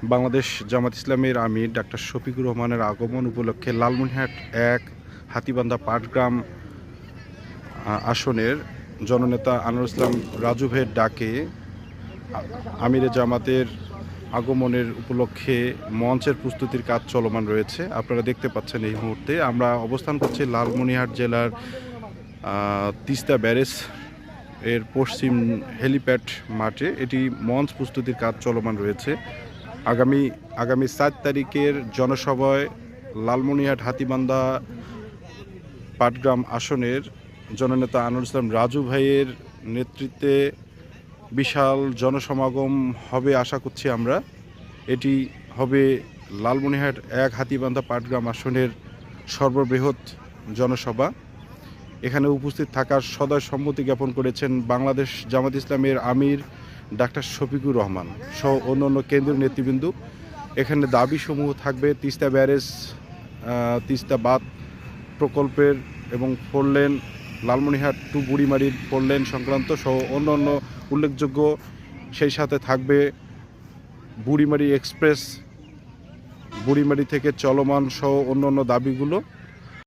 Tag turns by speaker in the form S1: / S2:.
S1: বাংলাদেশ জামাত ইসলামের আমির ডাক্তার শফিকুর রহমানের আগমন উপলক্ষে লালমনিরহাট ১ হাতীবান্ধা পাটগ্রাম আসনের জননেতা আনোয়ার ইসলাম রাজু ভাইয়ের ডাকে আমিরে জামাতের আগমনের উপলক্ষে মঞ্চের প্রস্তুতির কাজ চলমান রয়েছে। আপনারা দেখতে পাচ্ছেন এই মুহূর্তে আমরা অবস্থান করছি লালমনিরহাট জেলার তিস্তা ব্যারেজ এর পশ্চিম হেলিপ্যাড মাঠে। এটি মঞ্চ প্রস্তুতির কাজ চলমান রয়েছে। আগামী ৭ তারিখের জনসভায় লালমনিরহাট হাতীবান্ধা পাটগ্রাম আসনের জননেতা আনোয়ার ইসলাম রাজু ভাইয়ের নেতৃত্বে বিশাল জনসমাগম হবে আশা করছি আমরা। এটি হবে লালমনিরহাট ১ হাতীবান্ধা পাটগ্রাম আসনের সর্ববৃহৎ জনসভা। এখানে উপস্থিত থাকার সদয় সম্মতি জ্ঞাপন করেছেন বাংলাদেশ জামাত ইসলামের আমির ডাক্তার শফিকুর রহমান সহ অন্যান্য কেন্দ্রীয় নেতৃবৃন্দ। এখানে দাবিসমূহ থাকবে তিস্তা ব্যারেজ, তিস্তা বাঁধ প্রকল্পের এবং 4 লেন, লালমনিরহাট টু বুড়িমারির 4 লেন সংক্রান্ত সহ অন্যান্য উল্লেখযোগ্য। সেই সাথে থাকবে বুড়িমারি এক্সপ্রেস, বুড়িমারি থেকে চলমান সহ অন্যান্য দাবিগুলো।